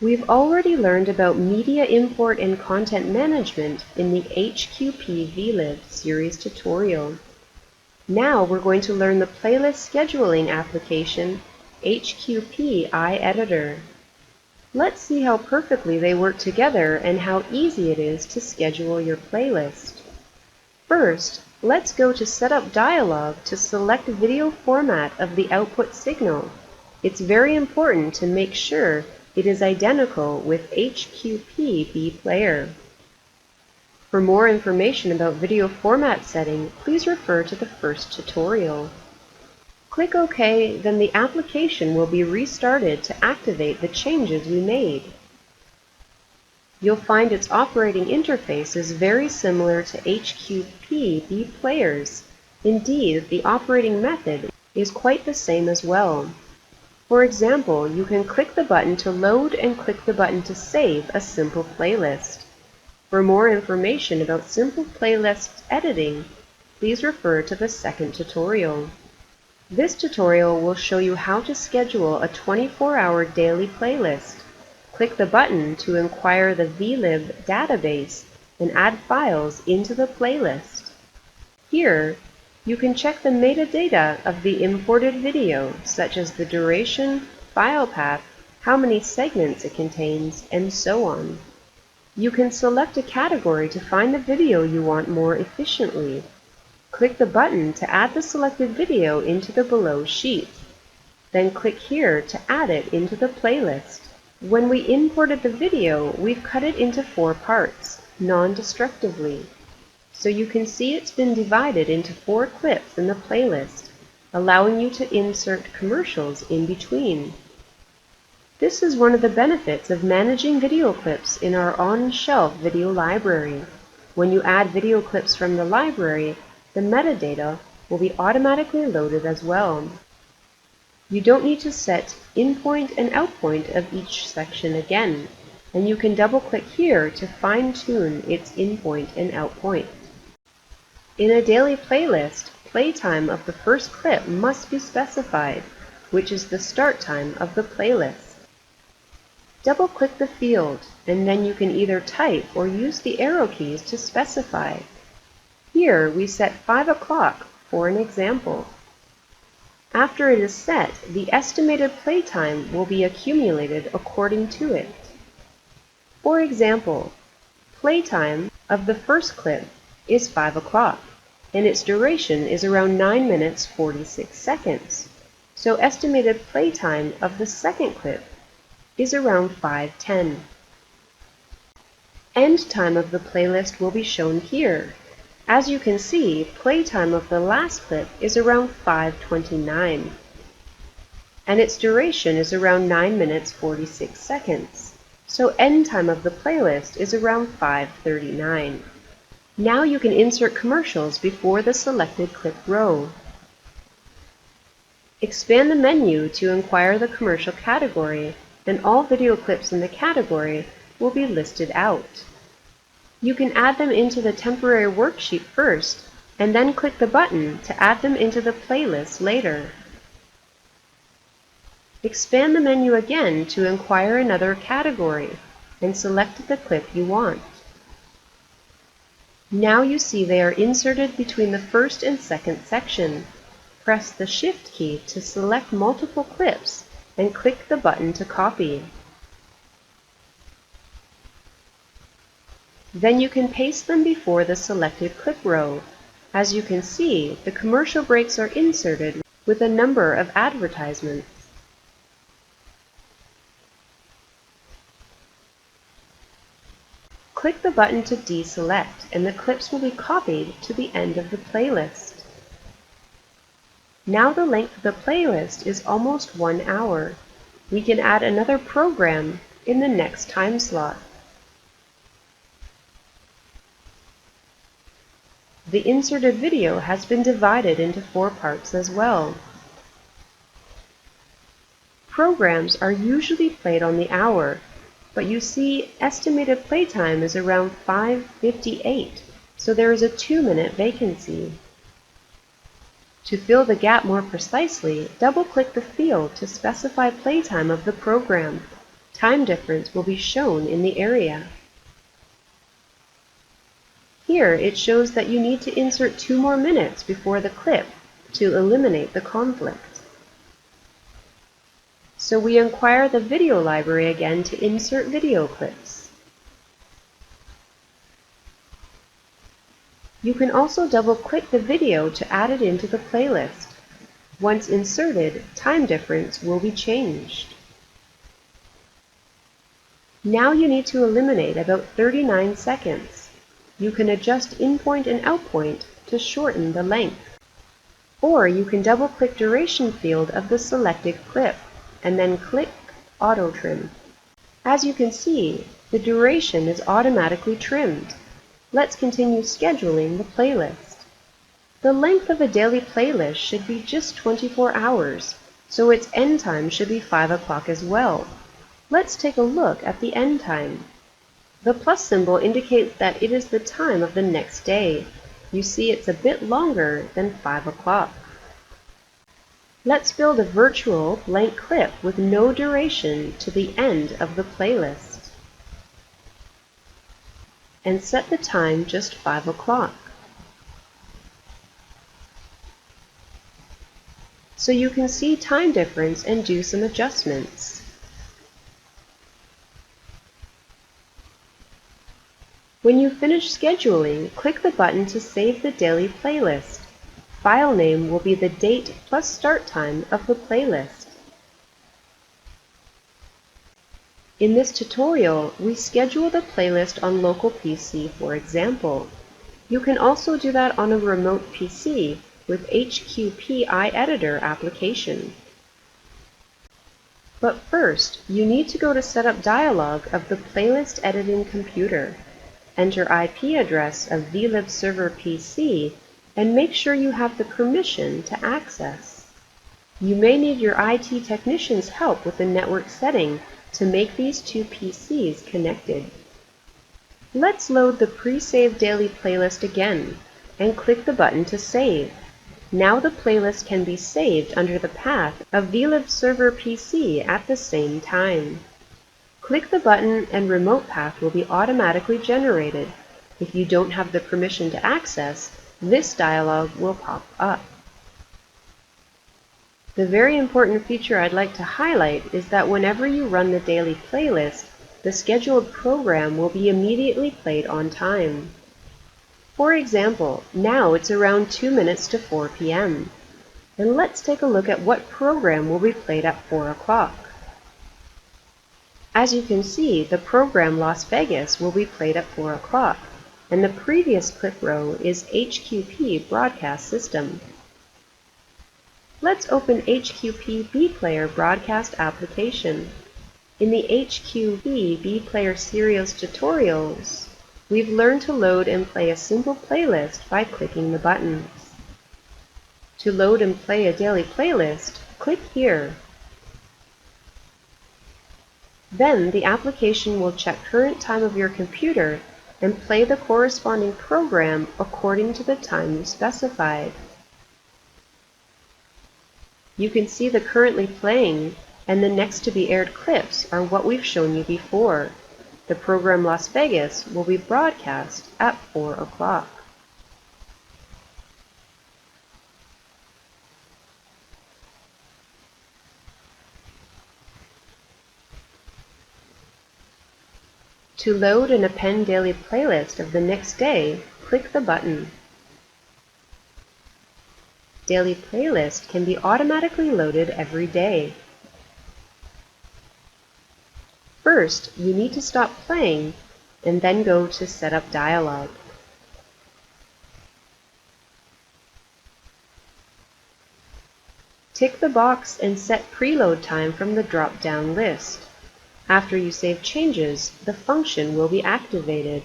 We've already learned about media import and content management in the HQP VLib series tutorial. Now we're going to learn the playlist scheduling application, HQP IEditor. Let's see how perfectly they work together and how easy it is to schedule your playlist. First, let's go to Setup dialog to select the video format of the output signal. It's very important to make sure it is identical with HQP bPlayer. For more information about video format setting, please refer to the first tutorial. Click OK, then the application will be restarted to activate the changes we made. You'll find its operating interface is very similar to HQP bPlayer's. Indeed, the operating method is quite the same as well. For example, you can click the button to load and click the button to save a simple playlist. For more information about simple playlist editing, please refer to the second tutorial. This tutorial will show you how to schedule a 24-hour daily playlist. Click the button to inquire the VLib database and add files into the playlist. Here, you can check the metadata of the imported video, such as the duration, file path, how many segments it contains, and so on. You can select a category to find the video you want more efficiently. Click the button to add the selected video into the below sheet. Then click here to add it into the playlist. When we imported the video, we've cut it into 4 parts, non-destructively. So you can see it's been divided into 4 clips in the playlist, allowing you to insert commercials in between. This is one of the benefits of managing video clips in our on-shelf video library. When you add video clips from the library, the metadata will be automatically loaded as well. You don't need to set in-point and out-point of each section again, and you can double-click here to fine-tune its in-point and out-point. In a daily playlist, playtime of the first clip must be specified, which is the start time of the playlist. Double-click the field, and then you can either type or use the arrow keys to specify. Here we set 5 o'clock for an example. After it is set, the estimated playtime will be accumulated according to it. For example, playtime of the first clip is 5 o'clock, and its duration is around 9 minutes 46 seconds. So estimated playtime of the second clip is around 5:10. End time of the playlist will be shown here. As you can see, playtime of the last clip is around 5:29, and its duration is around 9 minutes 46 seconds. So end time of the playlist is around 5:39. Now you can insert commercials before the selected clip row. Expand the menu to inquire the commercial category, and all video clips in the category will be listed out. You can add them into the temporary worksheet first, and then click the button to add them into the playlist later. Expand the menu again to inquire another category, and select the clip you want. Now you see they are inserted between the first and second section. Press the Shift key to select multiple clips, and click the button to copy. Then you can paste them before the selected clip row. As you can see, the commercial breaks are inserted with a number of advertisements. Click the button to deselect, and the clips will be copied to the end of the playlist. Now the length of the playlist is almost 1 hour. We can add another program in the next time slot. The inserted video has been divided into 4 parts as well. Programs are usually played on the hour, but you see estimated playtime is around 5:58, so there is a 2-minute vacancy. To fill the gap more precisely, double-click the field to specify playtime of the program. time difference will be shown in the area. Here it shows that you need to insert 2 more minutes before the clip to eliminate the conflict. So we inquire the video library again to insert video clips. You can also double-click the video to add it into the playlist. Once inserted, time difference will be changed. Now you need to eliminate about 39 seconds. You can adjust in-point and out-point to shorten the length. Or you can double-click duration field of the selected clip and then click Auto Trim. As you can see, the duration is automatically trimmed. Let's continue scheduling the playlist. The length of a daily playlist should be just 24 hours, so its end time should be 5 o'clock as well. Let's take a look at the end time. The plus symbol indicates that it is the time of the next day. You see it's a bit longer than 5 o'clock. Let's build a virtual blank clip with no duration to the end of the playlist. And set the time just 5 o'clock. So you can see time difference and do some adjustments. When you finish scheduling, click the button to save the daily playlist. File name will be the date plus start time of the playlist. In this tutorial, we schedule the playlist on local PC, for example. You can also do that on a remote PC with HQP IEditor application. But first, you need to go to Setup dialog of the playlist editing computer. Enter IP address of vlib server PC and make sure you have the permission to access. You may need your IT technician's help with the network setting to make these two PCs connected. Let's load the pre-saved daily playlist again and click the button to save. Now the playlist can be saved under the path of vlib server PC at the same time. Click the button and remote path will be automatically generated. If you don't have the permission to access, this dialog will pop up. The very important feature I'd like to highlight is that whenever you run the daily playlist, the scheduled program will be immediately played on time. For example, now it's around 2 minutes to 4 p.m. And let's take a look at what program will be played at 4 o'clock. As you can see, the program Las Vegas will be played at 4 o'clock, and the previous clip row is HQP Broadcast System. Let's open HQP bPlayer Broadcast application. In the HQP bPlayer Serials tutorials, we've learned to load and play a simple playlist by clicking the buttons. To load and play a daily playlist, click here. Then the application will check current time of your computer and play the corresponding program according to the time you specified. You can see the currently playing and the next to be aired clips are what we've shown you before. The program Las Vegas will be broadcast at 4 o'clock. To load and append daily playlist of the next day, click the button. Daily playlist can be automatically loaded every day. First, you need to stop playing and then go to Setup dialog. Tick the box and set preload time from the drop-down list. After you save changes, the function will be activated.